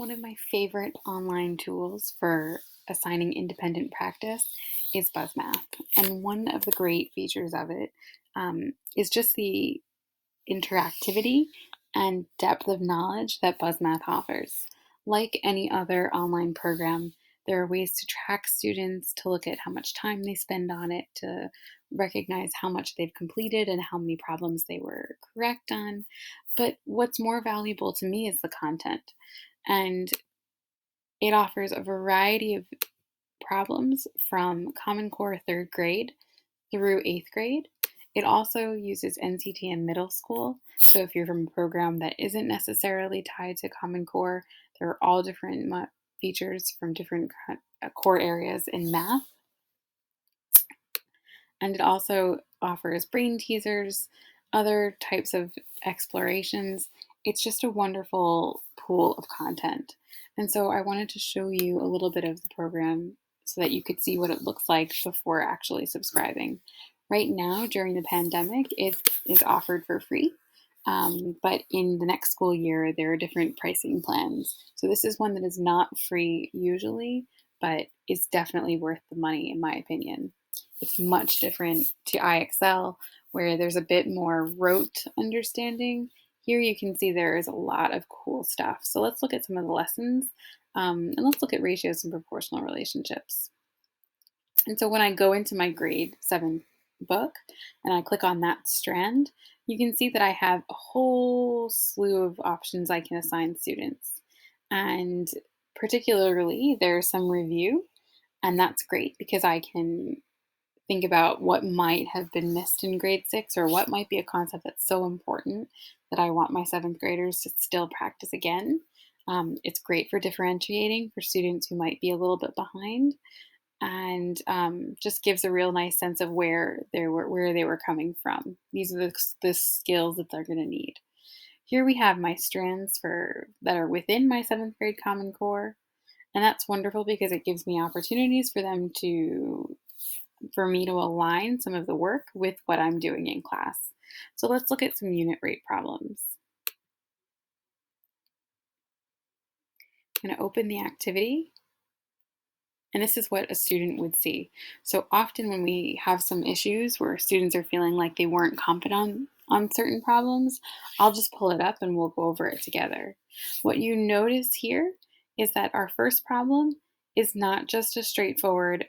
One of my favorite online tools for assigning independent practice is Buzzmath. And one of the great features of it is just the interactivity and depth of knowledge that Buzzmath offers. Like any other online program, there are ways to track students, to look at how much time they spend on it, to recognize how much they've completed and how many problems they were correct on. But what's more valuable to me is the content. And it offers a variety of problems from Common Core third grade through eighth grade. It also uses NCTM middle school. So if you're from a program that isn't necessarily tied to Common Core, there are all different features from different core areas in math. And it also offers brain teasers, other types of explorations. It's just a wonderful pool of content. And so I wanted to show you a little bit of the program so that you could see what it looks like before actually subscribing. Right now, during the pandemic, it is offered for free. But in the next school year, there are different pricing plans. So this is one that is not free usually, but is definitely worth the money, in my opinion. It's much different to IXL, where there's a bit more rote understanding. Here you can see there is a lot of cool stuff. So let's look at some of the lessons, and let's look at ratios and proportional relationships. And so when I go into my grade 7 book and I click on that strand, you can see that I have a whole slew of options I can assign students. And particularly, there's some review, and that's great because I can think about what might have been missed in grade 6 or what might be a concept that's so important that I want my 7th graders to still practice again. It's great for differentiating for students who might be a little bit behind, and just gives a real nice sense of where they were coming from. These are the skills that they're going to need. Here we have my strands that are within my 7th grade Common Core, and that's wonderful because it gives me opportunities for me to align some of the work with what I'm doing in class. So let's look at some unit rate problems. I'm going to open the activity, and this is what a student would see. So often when we have some issues where students are feeling like they weren't competent on certain problems, I'll just pull it up and we'll go over it together. What you notice here is that our first problem is not just a straightforward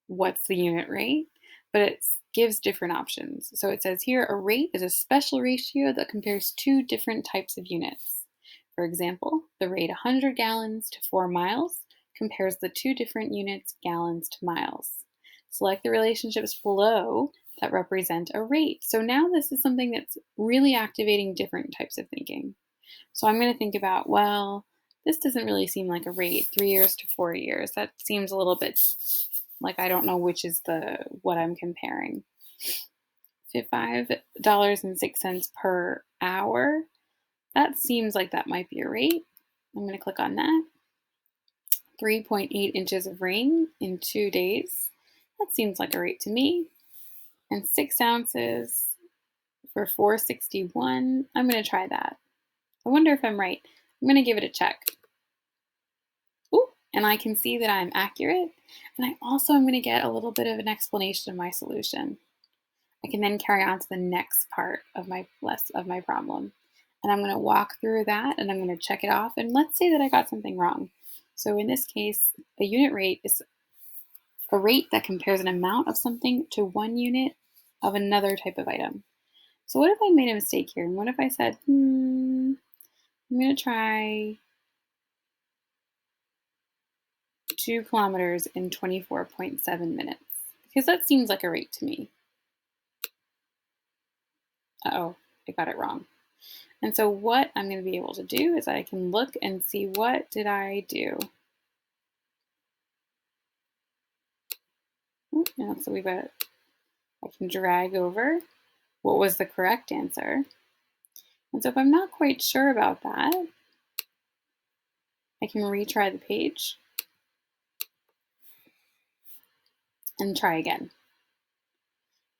what's the unit rate, but it gives different options. So it says here a rate is a special ratio that compares two different types of units. For example, the rate 100 gallons to 4 miles compares the two different units, gallons to miles. Select the relationships below that represent a rate. So now this is something that's really activating different types of thinking. So I'm going to think about, well, this doesn't really seem like a rate, 3 years to 4 years. That seems a little bit like I don't know which is what I'm comparing. $5.06 per hour. That seems like that might be a rate. I'm going to click on that. 3.8 inches of rain in 2 days. That seems like a rate to me. And 6 ounces for $4.61. I'm going to try that. I wonder if I'm right. I'm going to give it a check. Ooh, and I can see that I'm accurate. And I also am going to get a little bit of an explanation of my solution. I can then carry on to the next part of my problem. And I'm going to walk through that and I'm going to check it off. And let's say that I got something wrong. So in this case, a unit rate is a rate that compares an amount of something to 1 unit of another type of item. So what if I made a mistake here? And what if I said, I'm going to try 2 kilometers in 24.7 minutes? Because that seems like a rate to me. Uh-oh, I got it wrong. And so what I'm going to be able to do is I can look and see what did I do. Yeah, so I can drag over what was the correct answer. And so if I'm not quite sure about that, I can retry the page and try again.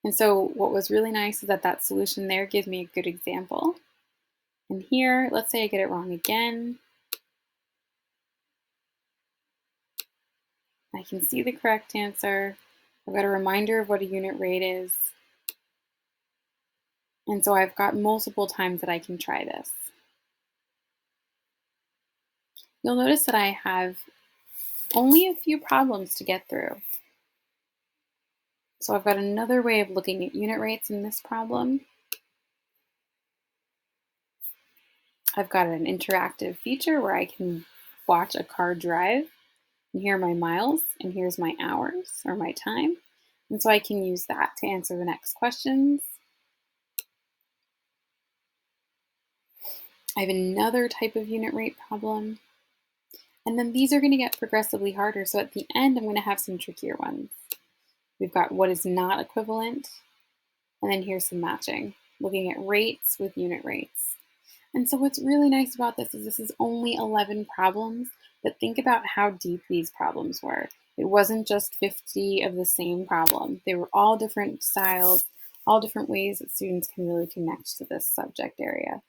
And so what was really nice is that solution there gives me a good example. And here, let's say I get it wrong again. I can see the correct answer. I've got a reminder of what a unit rate is. And so I've got multiple times that I can try this. You'll notice that I have only a few problems to get through. So I've got another way of looking at unit rates in this problem. I've got an interactive feature where I can watch a car drive, and here are my miles, and here's my hours, or my time. And so I can use that to answer the next questions. I have another type of unit rate problem. And then these are going to get progressively harder. So at the end, I'm going to have some trickier ones. We've got what is not equivalent. And then here's some matching, looking at rates with unit rates. And so what's really nice about this is only 11 problems, but think about how deep these problems were. It wasn't just 50 of the same problem. They were all different styles, all different ways that students can really connect to this subject area.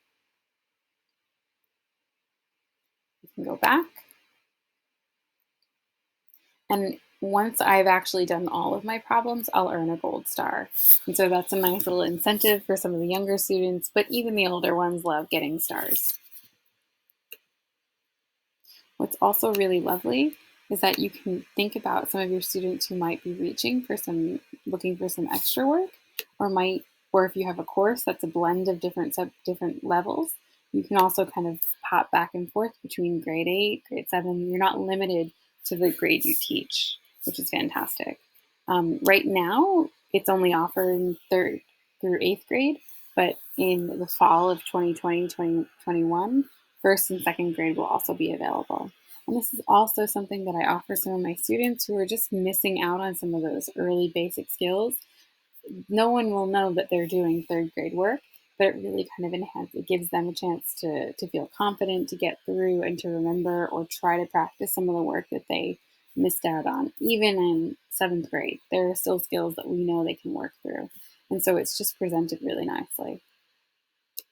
We can go back. And once I've actually done all of my problems, I'll earn a gold star. And so that's a nice little incentive for some of the younger students, but even the older ones love getting stars. What's also really lovely is that you can think about some of your students who might be looking for some extra work, or if you have a course that's a blend of different levels, you can also kind of pop back and forth between grade 8, grade 7. You're not limited to the grade you teach, which is fantastic. Right now, it's only offered in 3rd through 8th grade, but in the fall of 2020, 2021, 1st and 2nd grade will also be available. And this is also something that I offer some of my students who are just missing out on some of those early basic skills. No one will know that they're doing 3rd grade work, but it really kind of it gives them a chance to feel confident, to get through and to remember or try to practice some of the work that they missed out on. Even in 7th grade, there are still skills that we know they can work through. And so it's just presented really nicely.